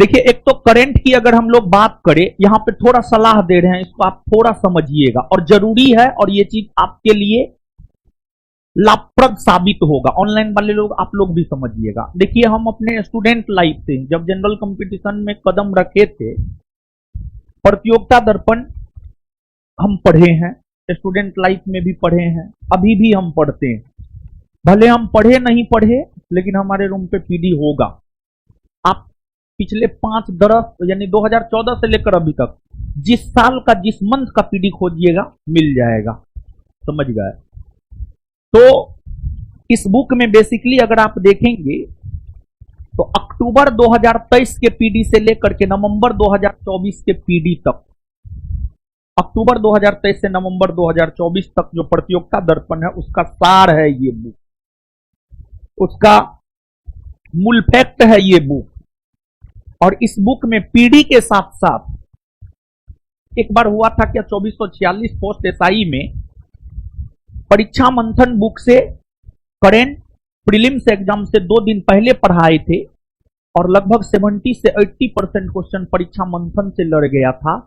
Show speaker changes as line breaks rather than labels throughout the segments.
देखिए, एक तो करंट की अगर हम लोग बात करें, यहां पे थोड़ा सलाह दे रहे हैं, इसको आप थोड़ा समझिएगा और जरूरी है, और ये चीज आपके लिए लाभप्रद साबित होगा। ऑनलाइन वाले लोग, आप लोग भी समझिएगा। देखिए, हम अपने स्टूडेंट लाइफ से जब जनरल कंपटीशन में कदम रखे थे, प्रतियोगिता दर्पण हम पढ़े हैं, स्टूडेंट लाइफ में भी पढ़े हैं, अभी भी हम पढ़ते हैं। भले हम पढ़े नहीं पढ़े, लेकिन हमारे रूम पे पीडी होगा। आप पिछले 5 10 यानी 2014 से लेकर अभी तक जिस साल का, जिस मंथ का पीडी खोजिएगा मिल जाएगा। समझ गए? तो इस बुक में बेसिकली अगर आप देखेंगे तो अक्टूबर 2023 के पीडी से लेकर के नवंबर 2024 के पीडी तक, अक्टूबर 2023 से नवंबर 2024 तक जो प्रतियोगिता दर्पण है उसका सार है ये बुक, उसका मूल फैक्ट है ये बुक। और इस बुक में पीडी के साथ साथ एक बार हुआ था क्या, 2446 पोस्ट एसआई में परीक्षा मंथन बुक से करेंट प्रीलिम्स एग्जाम से 2 दिन पहले पढ़ाए थे और लगभग 70 से 80% क्वेश्चन परीक्षा मंथन से लड़ गया था।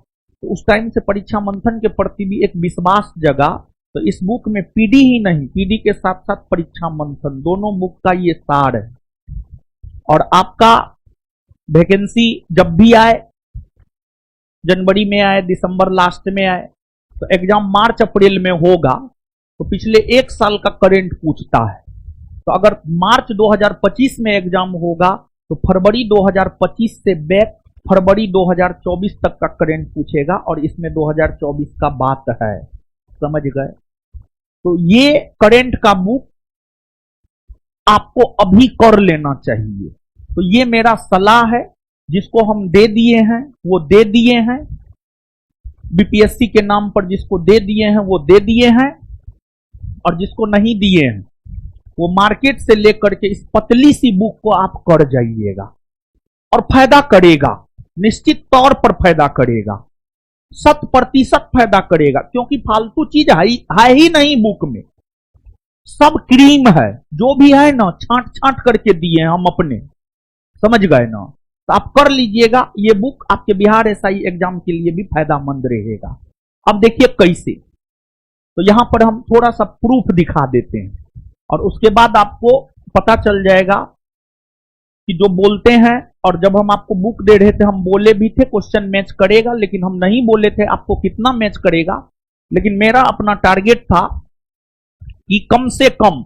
तो उस टाइम से परीक्षा मंथन के प्रति भी एक विश्वास जगा। तो इस बुक में पीडी ही नहीं, पीडी के साथ साथ परीक्षा मंथन, दोनों बुक का ये सार है। और आपका वैकेंसी जब भी आए, जनवरी में आए, दिसंबर लास्ट में आए, तो एग्जाम मार्च अप्रैल में होगा, तो पिछले 1 साल का करंट पूछता है। तो अगर मार्च 2025 में एग्जाम होगा तो फरवरी 2025 से बैक फरवरी 2024 तक का करंट पूछेगा, और इसमें 2024 का बात है। समझ गए? तो ये करंट का बुक आपको अभी कर लेना चाहिए। तो ये मेरा सलाह है, जिसको हम दे दिए हैं वो दे दिए हैं, बीपीएससी के नाम पर जिसको दे दिए हैं वो दे दिए हैं, और जिसको नहीं दिए हैं वो मार्केट से लेकर के इस पतली सी बुक को आप कर जाइएगा, और फायदा करेगा, निश्चित तौर पर फायदा करेगा, 100% फायदा करेगा। क्योंकि फालतू चीज है ही नहीं बुक में, सब क्रीम है, जो भी है ना छांट छांट करके दिए हैं हम अपने। समझ गए ना? तो आप कर लीजिएगा, ये बुक आपके बिहार एसआई एग्जाम के लिए भी फायदामंद रहेगा। अब देखिए कैसे, तो यहां पर हम थोड़ा सा प्रूफ दिखा देते हैं, और उसके बाद आपको पता चल जाएगा कि जो बोलते हैं, और जब हम आपको बुक दे रहे थे हम बोले भी थे क्वेश्चन मैच करेगा, लेकिन हम नहीं बोले थे आपको कितना मैच करेगा। लेकिन मेरा अपना टारगेट था कि कम से कम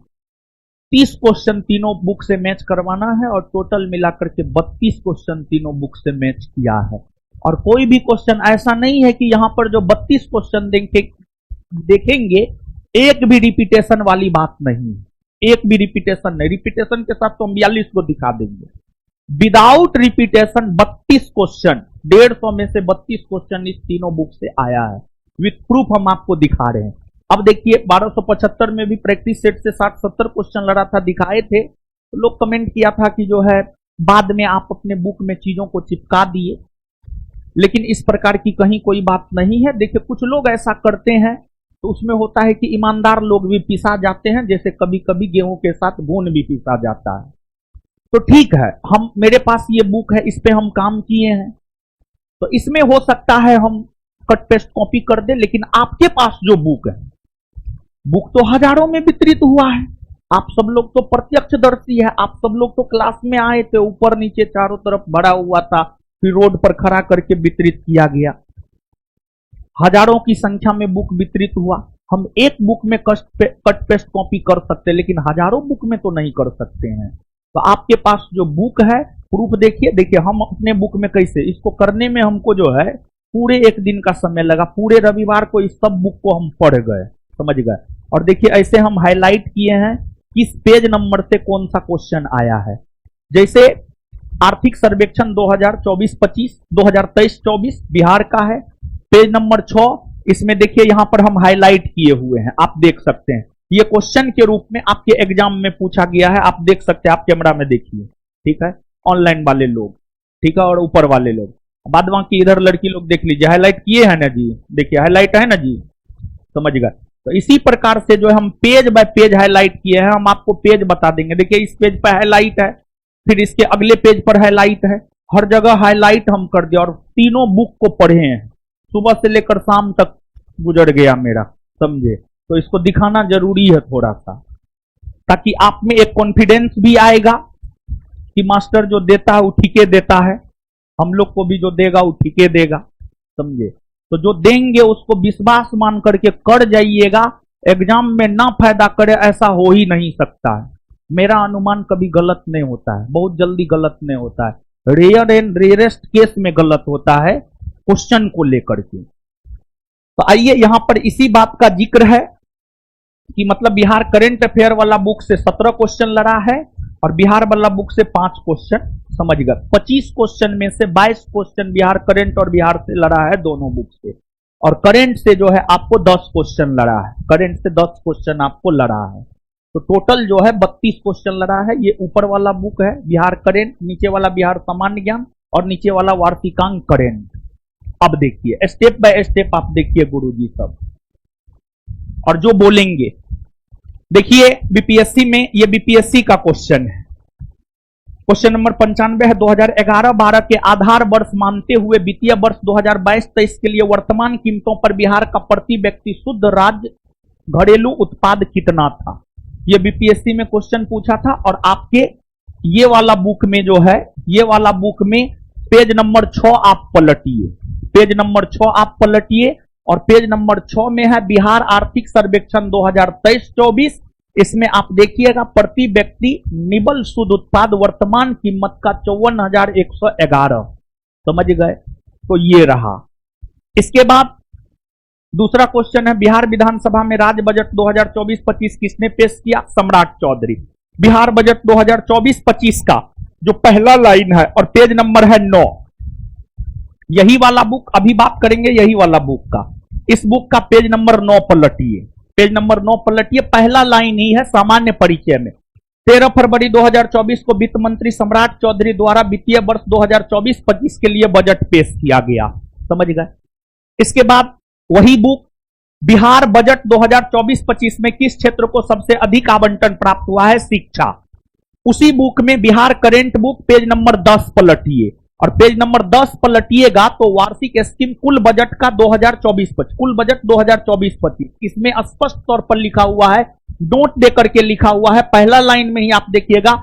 30 क्वेश्चन तीनों बुक से मैच करवाना है, और टोटल मिलाकर के 32 क्वेश्चन तीनों बुक से मैच किया है। और कोई भी क्वेश्चन ऐसा नहीं है कि यहां पर जो 32 क्वेश्चन देखेंगे एक भी रिपीटेशन वाली बात नहीं, एक भी रिपीटेशन नहीं। रिपीटेशन के साथ तो हम 42 को दिखा देंगे। विदाउट रिपीटेशन 32 क्वेश्चन, 150 में से 32 क्वेश्चन इस तीनों बुक से आया है, विथ प्रूफ हम आपको दिखा रहे हैं। अब देखिए 1275 में भी प्रैक्टिस सेट से 60-70 क्वेश्चन लड़ा था, दिखाए थे। तो लोग कमेंट किया था कि जो है बाद में आप अपने बुक में चीजों को चिपका दिए, लेकिन इस प्रकार की कहीं कोई बात नहीं है। देखिए कुछ लोग ऐसा करते हैं, तो उसमें होता है कि ईमानदार लोग भी पिसा जाते हैं, जैसे कभी कभी गेहूं के साथ घून भी पिसा जाता है। तो ठीक है, हम मेरे पास ये बुक है, इस पे हम काम किए हैं, तो इसमें हो सकता है हम कट पेस्ट कॉपी कर दे। लेकिन आपके पास जो बुक है, बुक तो हजारों में वितरित हुआ है, आप सब लोग तो प्रत्यक्षदर्शी है, आप सब लोग तो क्लास में आए थे, ऊपर नीचे चारों तरफ भरा हुआ था, फिर रोड पर खड़ा करके वितरित किया गया। हजारों की संख्या में बुक वितरित हुआ। हम एक बुक में कट पेस्ट कॉपी कर सकते, लेकिन हजारों बुक में तो नहीं कर सकते हैं। तो आपके पास जो बुक है, प्रूफ देखिए। देखिए हम अपने बुक में कैसे, इसको करने में हमको जो है पूरे 1 दिन का समय लगा, पूरे रविवार को इस सब बुक को हम पढ़ गए। समझ गए? और देखिए ऐसे हम हाईलाइट किए हैं किस पेज नंबर से कौन सा क्वेश्चन आया है। जैसे आर्थिक सर्वेक्षण 2024-25, 2023-24 बिहार का है, पेज नंबर 6, इसमें देखिए यहां पर हम हाईलाइट किए हुए हैं, आप देख सकते हैं। ये क्वेश्चन के रूप में आपके एग्जाम में पूछा गया है, आप देख सकते हैं, आप कैमरा में देखिए। ठीक है, ऑनलाइन वाले लोग, ठीक है, और ऊपर वाले लोग, बाद बाकी इधर लड़की लोग देख लीजिए, हाईलाइट किए हैं ना जी, देखिए हाईलाइट है ना जी, समझ गए। तो इसी प्रकार से जो हम पेज बाय पेज हाईलाइट किए हैं, हम आपको पेज बता देंगे। देखिए इस पेज पर हाईलाइट है, फिर इसके अगले पेज पर हाईलाइट है, हर जगह हाईलाइट हम कर दिया और तीनों बुक को पढ़े हैं, सुबह से लेकर शाम तक गुजर गया मेरा, समझे। तो इसको दिखाना जरूरी है थोड़ा सा, ताकि आप में एक कॉन्फिडेंस भी आएगा कि मास्टर जो देता है वो ठीके देता है, हम लोग को भी जो देगा वो ठीके देगा, समझे। तो जो देंगे उसको विश्वास मान करके कर जाइएगा, एग्जाम में ना फायदा करे ऐसा हो ही नहीं सकता है। मेरा अनुमान कभी गलत नहीं होता है, बहुत जल्दी गलत नहीं होता है, रेयर एंड रेयरेस्ट केस में गलत होता है क्वेश्चन को लेकर के। तो आइए यहां पर इसी बात का जिक्र है कि मतलब बिहार करंट अफेयर वाला बुक से 17 क्वेश्चन लड़ा है और बिहार वाला बुक से 5 क्वेश्चन, समझ गए। 25 क्वेश्चन में से 22 क्वेश्चन बिहार करंट और बिहार से लड़ा है दोनों बुक से, और करंट से जो है आपको 10 क्वेश्चन लड़ा है, करंट से 10 क्वेश्चन आपको लड़ा है। तो टोटल जो है 32 क्वेश्चन लड़ा है। ये ऊपर वाला बुक है बिहार करंट, नीचे वाला बिहार सामान्य ज्ञान और नीचे वाला वार्षिकांक करंट। अब देखिए स्टेप बाय स्टेप आप देखिए गुरुजी सब, और जो बोलेंगे देखिए बीपीएससी में, ये बीपीएससी का क्वेश्चन है, क्वेश्चन नंबर 95 है। 2011-12 के आधार वर्ष मानते हुए वित्तीय वर्ष 2022-23 के लिए वर्तमान कीमतों पर बिहार का प्रति व्यक्ति शुद्ध राज्य घरेलू उत्पाद कितना था। ये बीपीएससी में क्वेश्चन पूछा था। और आपके ये वाला बुक में जो है, ये वाला बुक में पेज नंबर 6 आप पलटिए, पेज नंबर 6 आप पलटिए और पेज नंबर 6 में है बिहार आर्थिक सर्वेक्षण 2023-24। इसमें आप देखिएगा प्रति व्यक्ति निबल शुद्ध उत्पाद वर्तमान कीमत का 54,111, समझ गए। तो ये रहा। इसके बाद दूसरा क्वेश्चन है बिहार विधानसभा में राज्य बजट 2024-25 किसने पेश किया, सम्राट चौधरी। बिहार बजट 2024-25 का जो पहला लाइन है और पेज नंबर है 9, यही वाला बुक अभी बात करेंगे, यही वाला बुक का, इस बुक का पेज नंबर 9 पलटिए, पेज नंबर 9 पलटिए। पहला लाइन ही है सामान्य परिचय में। 13 फरवरी 2024 को वित्त मंत्री सम्राट चौधरी द्वारा वित्तीय वर्ष 2024-25 के लिए बजट पेश किया गया, समझ गए। इसके बाद वही बुक बिहार बजट 2024-25 में किस क्षेत्र को सबसे अधिक आवंटन प्राप्त हुआ है, शिक्षा। उसी बुक में Bihar current book page number 10 पलटिए और पेज नंबर 10 पलटिएगा तो वार्षिक स्कीम कुल बजट का 2024-25, कुल बजट 2024-25, इसमें स्पष्ट तौर पर लिखा हुआ है, नोट देकर के लिखा हुआ है, पहला लाइन में ही आप देखिएगा,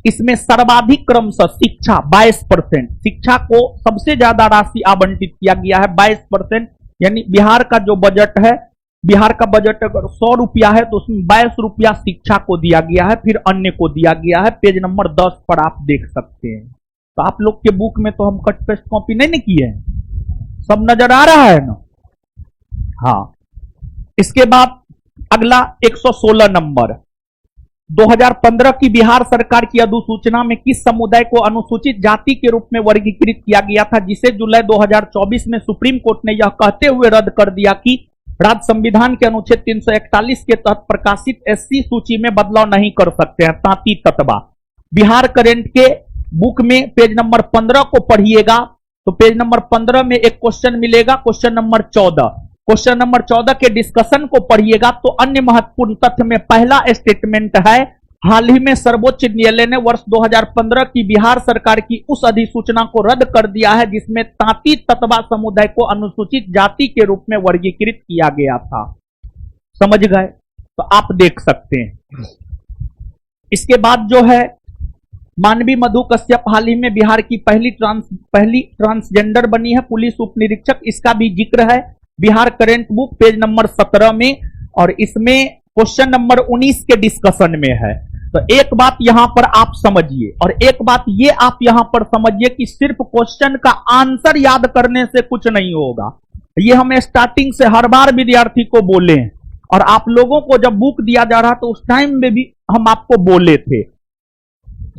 इसमें सर्वाधिक क्रमशः शिक्षा 22%, शिक्षा को सबसे ज्यादा राशि आवंटित किया गया है 22%। यानी बिहार का जो बजट है, बिहार का बजट अगर 100 रुपया है तो उसमें 22 रुपया शिक्षा को दिया गया है, फिर अन्य को दिया गया है। पेज नंबर 10 पर आप देख सकते हैं। तो आप लोग के बुक में तो हम कट पेस्ट कॉपी नहीं किए हैं, सब नजर आ रहा है ना। हाँ, इसके बाद अगला 116 नंबर, 2015 की बिहार सरकार की अधिसूचना में किस समुदाय को अनुसूचित जाति के रूप में वर्गीकृत किया गया था, जिसे जुलाई 2024 में सुप्रीम कोर्ट ने यह कहते हुए रद्द कर दिया कि राज्य संविधान के अनुच्छेद 341 के तहत प्रकाशित एससी सूची में बदलाव नहीं कर सकते हैं, तांती ततबा। बिहार करंट के बुक में पेज नंबर 15 को पढ़िएगा तो पेज नंबर 15 में एक क्वेश्चन मिलेगा, क्वेश्चन नंबर 14, क्वेश्चन नंबर 14 के डिस्कशन को पढ़िएगा तो अन्य महत्वपूर्ण तथ्य में पहला स्टेटमेंट है, हाल ही में सर्वोच्च न्यायालय ने वर्ष 2015 की बिहार सरकार की उस अधिसूचना को रद्द कर दिया है जिसमें तांती ततबा समुदाय को अनुसूचित जाति के रूप में वर्गीकृत किया गया था, समझ गए। तो आप देख सकते हैं। इसके बाद जो है मानवी मधु कश्यप हाल ही में बिहार की पहली ट्रांसजेंडर बनी है, पुलिस उप निरीक्षक, इसका भी जिक्र है Bihar current book page number 17 में, और इसमें क्वेश्चन नंबर 19 के डिस्कशन में है। तो एक बात यहां पर आप समझिए, और एक बात ये आप यहां पर समझिए कि सिर्फ क्वेश्चन का आंसर याद करने से कुछ नहीं होगा। ये हम स्टार्टिंग से हर बार विद्यार्थी को बोले हैं, और आप लोगों को जब बुक दिया जा रहा तो उस टाइम में भी हम आपको बोले थे,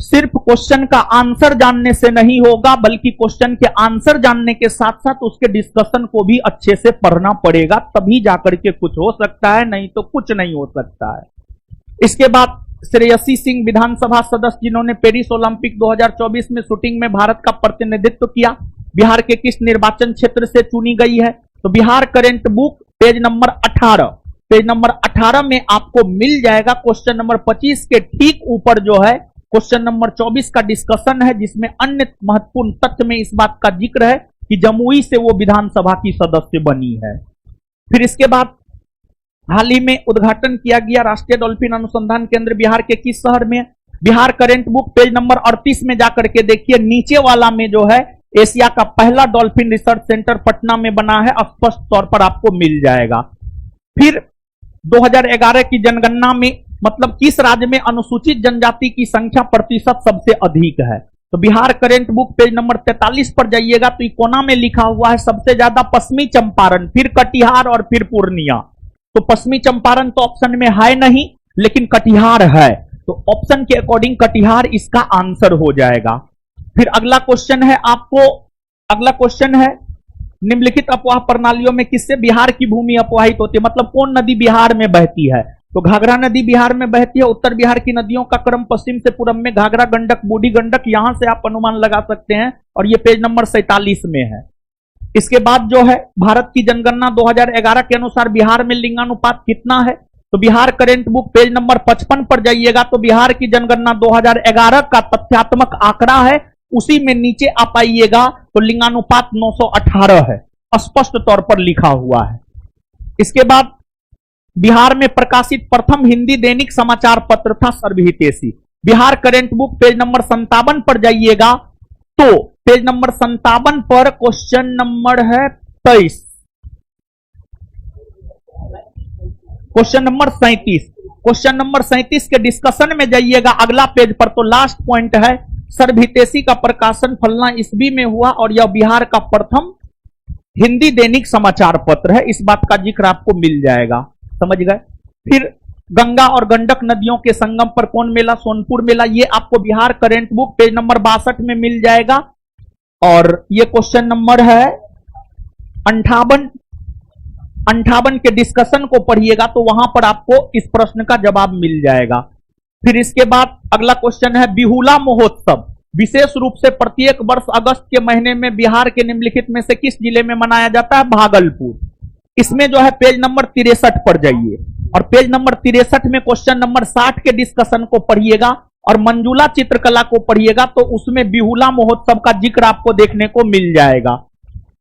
सिर्फ क्वेश्चन का आंसर जानने से नहीं होगा, बल्कि क्वेश्चन के आंसर जानने के साथ साथ उसके डिस्कशन को भी अच्छे से पढ़ना पड़ेगा, तभी जाकर के कुछ हो सकता है, नहीं तो कुछ नहीं हो सकता है। इसके बाद श्रेयसी सिंह विधानसभा सदस्य जिन्होंने पेरिस ओलंपिक 2024 में शूटिंग में भारत का प्रतिनिधित्व किया, बिहार के किस निर्वाचन क्षेत्र से चुनी गई है। तो Bihar current book page number 18, page number 18 में आपको मिल जाएगा। क्वेश्चन नंबर 25 के ठीक ऊपर जो है क्वेश्चन नंबर 24 का डिस्कशन है, जिसमें अन्य महत्वपूर्ण तथ्य में इस बात का जिक्र है कि जमुई से वो विधानसभा की सदस्य बनी है। फिर इसके बाद हाल ही में उद्घाटन किया गया राष्ट्रीय डॉल्फिन अनुसंधान केंद्र बिहार के किस शहर में? Bihar current book page number 38 में जाकर के देखिए, नीचे वाला में जो है एशिया का पहला डॉल्फिन रिसर्च सेंटर पटना में बना है, स्पष्ट तौर पर आपको मिल जाएगा। फिर 2011 की जनगणना में मतलब किस राज्य में अनुसूचित जनजाति की संख्या प्रतिशत सबसे अधिक है? तो Bihar current book page number 43 पर जाइएगा तो कोना में लिखा हुआ है सबसे ज्यादा पश्चिमी चंपारण, फिर कटिहार और फिर पूर्णिया। तो पश्चिमी चंपारण तो ऑप्शन में है नहीं, लेकिन कटिहार है, तो ऑप्शन के अकॉर्डिंग कटिहार इसका आंसर हो जाएगा। फिर अगला क्वेश्चन है आपको, अगला क्वेश्चन है निम्नलिखित अपवाह प्रणालियों में किससे बिहार की भूमि अपवाहित होती है? मतलब कौन नदी बिहार में बहती है? तो घाघरा नदी बिहार में बहती है। उत्तर बिहार की नदियों का क्रम पश्चिम से पूर्व में घाघरा गंडक, बूढ़ी गंडक, यहां से आप अनुमान लगा सकते हैं, और ये पेज नंबर 47 में है। इसके बाद जो है भारत की जनगणना 2011 के अनुसार बिहार में लिंगानुपात कितना है? तो Bihar current book page number 55 पर जाइएगा तो बिहार की जनगणना 2011 का तथ्यात्मक आंकड़ा है, उसी में नीचे आप आइएगा तो लिंगानुपात 918 है, स्पष्ट तौर पर लिखा हुआ है। इसके बाद बिहार में प्रकाशित प्रथम हिंदी दैनिक समाचार पत्र था सर्वहितैषी। Bihar current book page number 57 पर जाइएगा तो पेज नंबर 57 पर क्वेश्चन नंबर है 23, क्वेश्चन नंबर 37, क्वेश्चन नंबर 37 के डिस्कशन में जाइएगा अगला पेज पर, तो लास्ट पॉइंट है सर्वहितैषी का प्रकाशन फलना ईस्वी में हुआ और यह बिहार का प्रथम हिंदी दैनिक समाचार पत्र है, इस बात का जिक्र आपको मिल जाएगा, समझ गए। फिर गंगा और गंडक नदियों के संगम पर कौन मेला? सोनपुर मेला, ये आपको Bihar current book page number 62 में मिल जाएगा। और ये क्वेश्चन नंबर है 58 के डिस्कशन को पढ़िएगा तो वहां पर आपको इस प्रश्न का जवाब मिल जाएगा। फिर इसके बाद अगला क्वेश्चन है बिहुला महोत्सव विशेष रूप से प्रत्येक वर्ष अगस्त के महीने में बिहार के निम्नलिखित में से किस जिले में मनाया जाता है? भागलपुर। इसमें जो है पेज नंबर 63 पर जाइए और पेज नंबर 63 में क्वेश्चन नंबर 60 के डिस्कशन को पढ़िएगा और मंजूला चित्रकला को पढ़िएगा तो उसमें बिहुला महोत्सव का जिक्र आपको देखने को मिल जाएगा।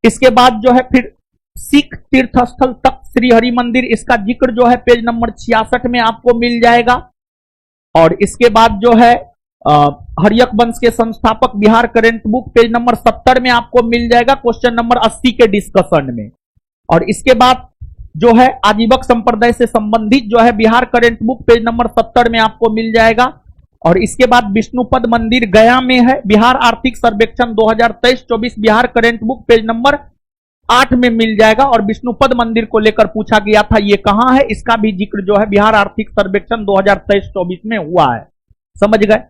इसके बाद जो है फिर सिख तीर्थ स्थल तख्त श्री हरि मंदिर, इसका जिक्र जो है पेज नंबर 66 में आपको मिल जाएगा। और इसके बाद जो है हरियक वंश के संस्थापक Bihar current book page number 70 में आपको मिल जाएगा क्वेश्चन नंबर 80 के डिस्कशन में। और इसके बाद जो है आजीवक संप्रदाय से संबंधित जो है Bihar current book page number 70 में आपको मिल जाएगा। और इसके बाद विष्णुपद मंदिर गया में है, बिहार आर्थिक सर्वेक्षण 2023-24 Bihar current book page number 8 में मिल जाएगा। और विष्णुपद मंदिर को लेकर पूछा गया था ये कहां है, इसका भी जिक्र जो है बिहार आर्थिक सर्वेक्षण 2023-24 में हुआ है, समझ गए।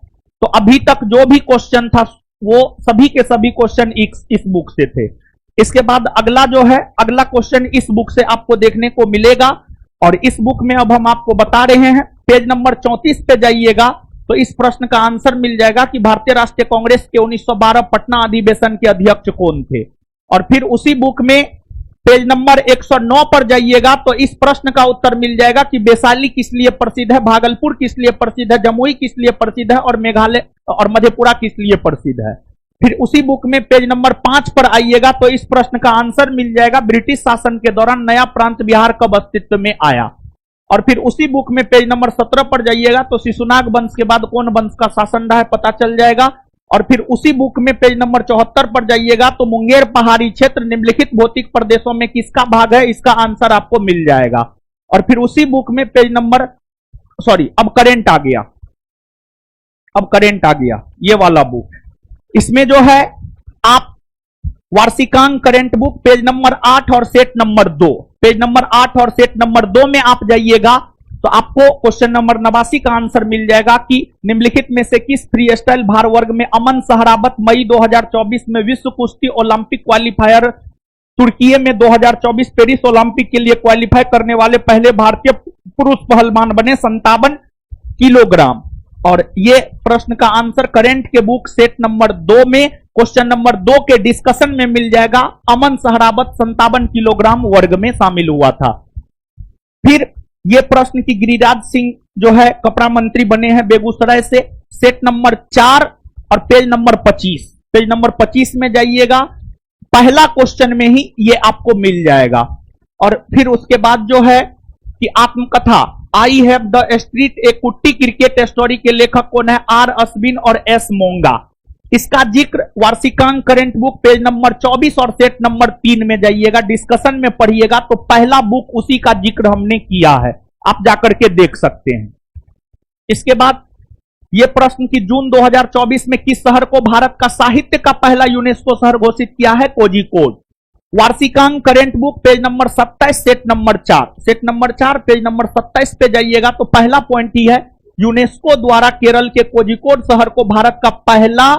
तो अभी तक जो भी क्वेश्चन था वो सभी के सभी क्वेश्चन इस बुक से थे। इसके बाद अगला जो है अगला क्वेश्चन इस बुक से आपको देखने को मिलेगा और इस बुक में अब हम आपको बता रहे हैं। पेज नंबर 34 पे जाइएगा तो इस प्रश्न का आंसर मिल जाएगा कि भारतीय राष्ट्रीय कांग्रेस के 1912 पटना अधिवेशन के अध्यक्ष कौन थे। और फिर उसी बुक में पेज नंबर 109 पर जाइएगा तो इस प्रश्न का उत्तर मिल जाएगा कि वैशाली किस लिए प्रसिद्ध है, भागलपुर किस लिए प्रसिद्ध है, जमुई किस लिए प्रसिद्ध है और मेघालय और मधेपुरा किस लिए प्रसिद्ध है। फिर उसी बुक में पेज नंबर 5 पर आइएगा तो इस प्रश्न का आंसर मिल जाएगा ब्रिटिश शासन के दौरान नया प्रांत बिहार कब अस्तित्व में आया। और फिर उसी बुक में पेज नंबर 17 पर जाइएगा तो शिशुनाग वंश के बाद कौन वंश का शासन रहा है पता चल जाएगा। और फिर उसी बुक में पेज नंबर 74 पर जाइएगा तो मुंगेर पहाड़ी क्षेत्र निम्नलिखित भौतिक प्रदेशों में किसका भाग है, इसका आंसर आपको मिल जाएगा। और फिर उसी बुक में पेज नंबर अब करेंट आ गया ये वाला बुक, इसमें जो है आप वार्षिकांक करेंट बुक पेज नंबर 8 और सेट नंबर 2, पेज नंबर 8 और सेट नंबर 2 में आप जाइएगा तो आपको क्वेश्चन नंबर 89 का आंसर मिल जाएगा कि निम्नलिखित में से किस फ्री स्टाइल भार वर्ग में अमन सहरावत मई 2024 में विश्व कुश्ती ओलंपिक क्वालिफायर तुर्की में 2024 पेरिस ओलंपिक के लिए क्वालिफाई करने वाले पहले भारतीय पुरुष पहलवान बने 57 किलोग्राम। और ये प्रश्न का आंसर करेंट के बुक सेट नंबर 2 में क्वेश्चन नंबर 2 के डिस्कशन में मिल जाएगा। अमन सहरावत 57 किलोग्राम वर्ग में शामिल हुआ था। फिर ये प्रश्न की गिरिराज सिंह जो है कपड़ा मंत्री बने हैं बेगूसराय से, सेट नंबर 4 और पेज नंबर 25। पेज नंबर 25 में जाइएगा, पहला क्वेश्चन में ही ये आपको मिल जाएगा। और फिर उसके बाद जो है कि आत्मकथा आई हैव द स्ट्रीट ए कुट्टी क्रिकेट स्टोरी के लेखक कौन है? आर अश्विन और एस मोंगा। इसका जिक्र वार्षिकांक करंट बुक पेज नंबर 24 और सेट नंबर 3 में जाइएगा, डिस्कशन में पढ़िएगा तो पहला बुक उसी का जिक्र हमने किया है, आप जाकर के देख सकते हैं। इसके बाद यह प्रश्न कि जून 2024 में किस शहर को भारत का साहित्य का पहला यूनेस्को शहर घोषित किया है? कोझिकोड। वार्षिकांक current book page number 27 set number 4। Set number 4 page number 27 पे जाइएगा तो पहला पॉइंट ही है, यूनेस्को द्वारा केरल के कोझिकोड शहर को भारत का पहला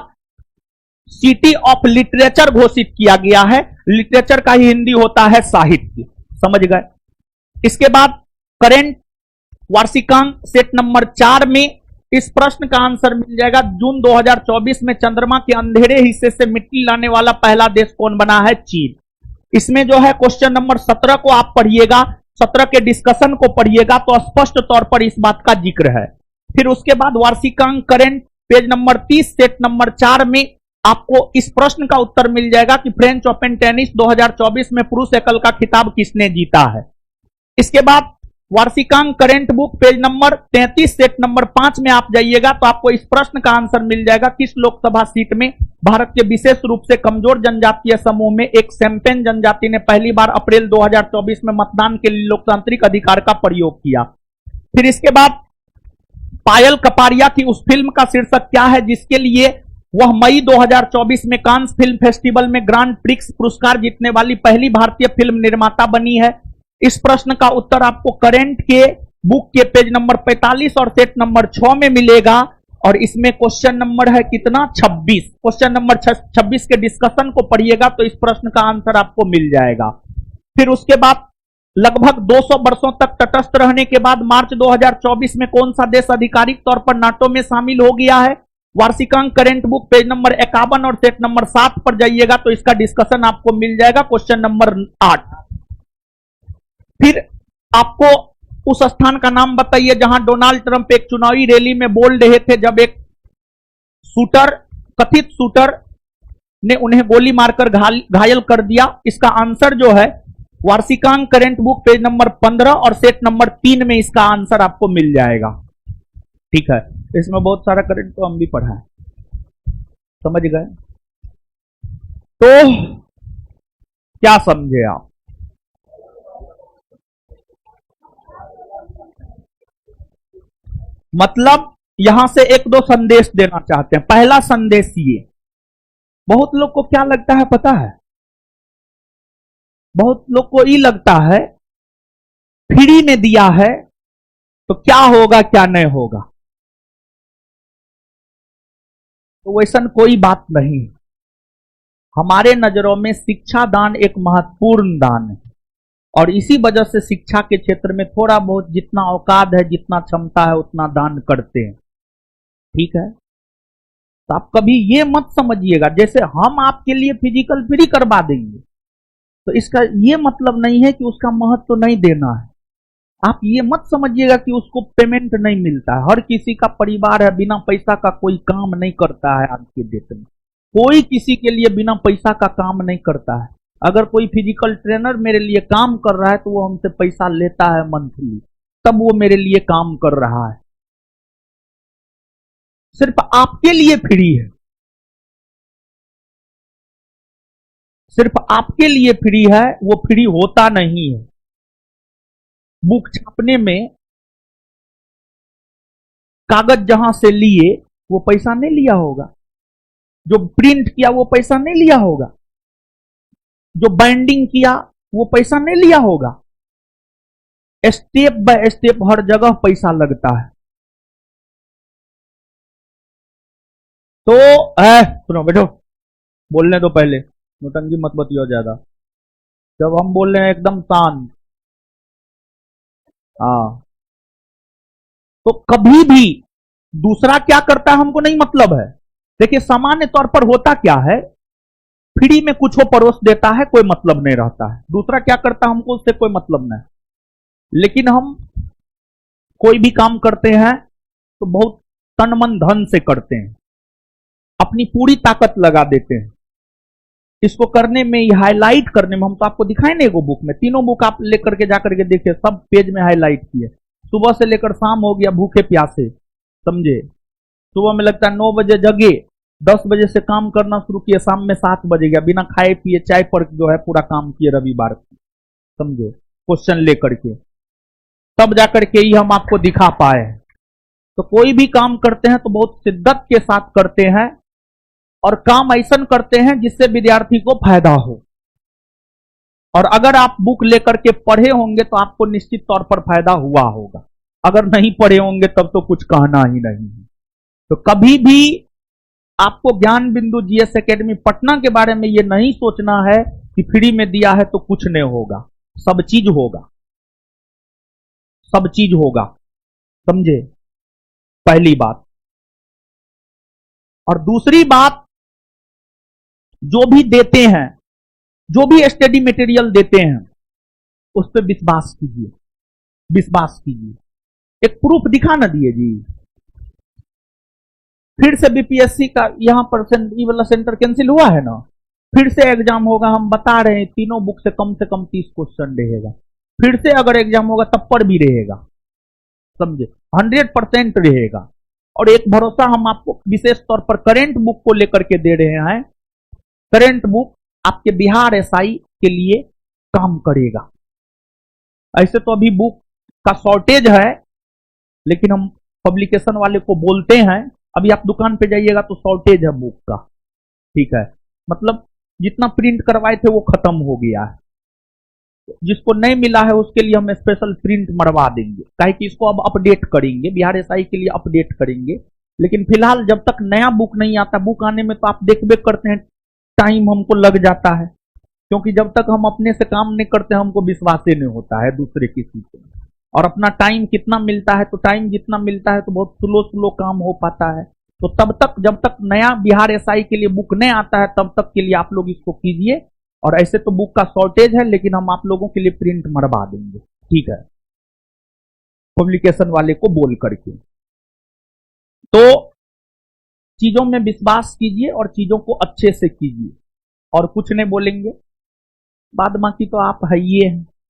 सिटी ऑफ लिटरेचर घोषित किया गया है। लिटरेचर का ही हिंदी होता है साहित्य, समझ गए। इसके बाद करंट वार्षिकांक सेट नंबर 4 में इस प्रश्न का आंसर मिल जाएगा, जून 2024 में चंद्रमा के अंधेरे हिस्से से मिट्टी लाने वाला पहला देश कौन बना है? चीन। इसमें जो है क्वेश्चन नंबर 17 को आप पढ़िएगा, 17 के डिस्कशन को पढ़िएगा तो स्पष्ट तौर पर इस बात का जिक्र है। फिर उसके बाद वार्षिकांक current page number 30 set number 4 में आपको इस प्रश्न का उत्तर मिल जाएगा कि फ्रेंच ओपन टेनिस 2024 में पुरुष एकल का खिताब किसने जीता है। इसके बाद वार्षिकांक current book page number 33 set number 5 में आप जाइएगा तो आपको इस प्रश्न का आंसर मिल जाएगा, किस लोकसभा सीट में भारत के विशेष रूप से कमजोर जनजातीय समूह में एक सेम्पेन जनजाति ने पहली बार अप्रैल 2024 में मतदान के लिए लोकतांत्रिक अधिकार का प्रयोग किया। फिर इसके बाद पायल कपाड़िया की उस फिल्म का शीर्षक क्या है जिसके लिए वह मई 2024 में कांस फिल्म फेस्टिवल में ग्रांड प्रिक्स पुरस्कार जीतने वाली पहली भारतीय फिल्म निर्माता बनी है। इस प्रश्न का उत्तर आपको करंट के बुक के पेज नंबर 45 और सेट नंबर 6 में मिलेगा और इसमें क्वेश्चन नंबर है कितना? 26। क्वेश्चन नंबर 26 के डिस्कशन को पढ़िएगा तो इस प्रश्न का आंसर आपको मिल जाएगा। फिर उसके बाद लगभग 200 वर्षों तक तटस्थ रहने के बाद मार्च 2024 में कौन सा देश आधिकारिक तौर पर नाटो में शामिल हो गया है? वार्षिकांक करंट बुक पेज नंबर 51 और सेट नंबर 7 पर जाइएगा तो इसका डिस्कशन आपको मिल जाएगा, क्वेश्चन नंबर 8। फिर आपको उस स्थान का नाम बताइए जहां डोनाल्ड ट्रंप एक चुनावी रैली में बोल रहे थे जब एक कथित शूटर ने उन्हें गोली मारकर घायल कर दिया। इसका आंसर जो है वार्षिकांक करंट बुक पेज नंबर 15 और सेट नंबर 3 में इसका आंसर आपको मिल जाएगा। ठीक है, इसमें बहुत सारा करंट तो हम भी पढ़ा है, समझ गए। तो क्या समझे आप? मतलब यहां से एक दो संदेश देना चाहते हैं। पहला संदेश ये, बहुत लोग को क्या लगता है पता है? बहुत लोग को ये लगता है फ्री में दिया है तो क्या होगा क्या नहीं होगा, तो वैसा कोई बात नहीं। हमारे नजरों में शिक्षा दान एक महत्वपूर्ण दान है और इसी वजह से शिक्षा के क्षेत्र में थोड़ा बहुत जितना औकात है, जितना क्षमता है उतना दान करते हैं। ठीक है, तो आप कभी ये मत समझिएगा जैसे हम आपके लिए फिजिकल फ्री करवा देंगे तो इसका ये मतलब नहीं है कि उसका महत्व तो नहीं देना है। आप ये मत समझिएगा कि उसको पेमेंट नहीं मिलता है। हर किसी का परिवार है, बिना पैसा का कोई काम नहीं करता है। आज के डेट में कोई किसी के लिए बिना पैसा का काम नहीं करता है। अगर कोई फिजिकल ट्रेनर मेरे लिए काम कर रहा है तो वो हमसे पैसा लेता है मंथली, तब वो मेरे लिए काम कर रहा है। सिर्फ आपके लिए फ्री है, सिर्फ आपके लिए फ्री है, वो फ्री होता नहीं है। बुक छापने में कागज जहां से लिए वो पैसा नहीं लिया होगा, जो प्रिंट किया वो पैसा नहीं लिया होगा, जो बाइंडिंग किया वो पैसा नहीं लिया होगा। स्टेप बाय स्टेप हर जगह पैसा लगता है। तो सुनो बैठो, बोलने दो, पहले नौटंकी मत बतियो ज्यादा। जब हम बोल रहे हैं एकदम शांत। तो कभी भी दूसरा क्या करता है हमको नहीं मतलब है। देखिए सामान्य तौर पर होता क्या है, फ्री में कुछ वो परोस देता है, कोई मतलब नहीं रहता है। दूसरा क्या करता है हमको उससे कोई मतलब नहीं। लेकिन हम कोई भी काम करते हैं तो बहुत तन मन धन से करते हैं, अपनी पूरी ताकत लगा देते हैं इसको करने में, ये हाईलाइट करने में। हम तो आपको दिखाए ना एगो बुक में, तीनों बुक आप लेकर के जाकर के देखिए, सब पेज में हाईलाइट किए। सुबह से लेकर शाम हो गया भूखे प्यासे, समझे। सुबह में लगता है 9 बजे जगे, 10 बजे से काम करना शुरू किए, शाम में 7 बजे गया, बिना खाए पिए चाय पर जो है पूरा काम किए रविवार को, समझे, क्वेश्चन लेकर के, तब जाकर के ही हम आपको दिखा पाए। तो कोई भी काम करते हैं तो बहुत शिद्दत के साथ करते हैं, और काम ऐसा करते हैं जिससे विद्यार्थी को फायदा हो। और अगर आप बुक लेकर के पढ़े होंगे तो आपको निश्चित तौर पर फायदा हुआ होगा, अगर नहीं पढ़े होंगे तब तो कुछ कहना ही नहीं है। तो कभी भी आपको ज्ञान बिंदु जीएस एकेडमी पटना के बारे में यह नहीं सोचना है कि फ्री में दिया है तो कुछ नहीं होगा, सब चीज होगा, सब चीज होगा, समझे, पहली बात। और दूसरी बात, जो भी देते हैं, जो भी स्टडी मटेरियल देते हैं, उस पर विश्वास कीजिए, विश्वास कीजिए। एक प्रूफ दिखा ना दिए जी, फिर से बीपीएससी का यहां पर ये वाला सेंटर कैंसिल हुआ है ना, फिर से एग्जाम होगा, हम बता रहे हैं तीनों बुक से कम 30 क्वेश्चन रहेगा। फिर से अगर एग्जाम होगा तब पर भी रहेगा, समझे, 100% रहेगा। और एक भरोसा हम आपको विशेष तौर पर करेंट बुक को लेकर के दे रहे हैं। करेंट बुक आपके बिहार एसआई के लिए काम करेगा। ऐसे तो अभी बुक का शॉर्टेज है, लेकिन हम पब्लिकेशन वाले को बोलते हैं, अभी आप दुकान पे जाइएगा तो शॉर्टेज है बुक का, ठीक है, मतलब जितना प्रिंट करवाए थे वो खत्म हो गया है। जिसको नहीं मिला है उसके लिए हम स्पेशल प्रिंट मरवा देंगे, काहे कि इसको अब अपडेट करेंगे, बिहार एसआई के लिए अपडेट करेंगे। लेकिन फिलहाल जब तक नया बुक नहीं आता, बुक आने में तो आप देख करते हैं टाइम हमको लग जाता है, क्योंकि जब तक हम अपने से काम नहीं करते हमको विश्वास ही नहीं होता है दूसरे किसी से। और अपना टाइम कितना मिलता है, तो टाइम जितना मिलता है तो बहुत स्लो स्लो काम हो पाता है। तो तब तक, जब तक नया बिहार एसआई के लिए बुक नहीं आता है, तब तक के लिए आप लोग इसको कीजिए। और ऐसे तो बुक का शॉर्टेज है, लेकिन हम आप लोगों के लिए प्रिंट मरवा देंगे, ठीक है, पब्लिकेशन वाले को बोल करके। तो चीजों में विश्वास कीजिए और चीजों को अच्छे से कीजिए, और कुछ नहीं बोलेंगे, बाद बाकी तो आप है ही हैं।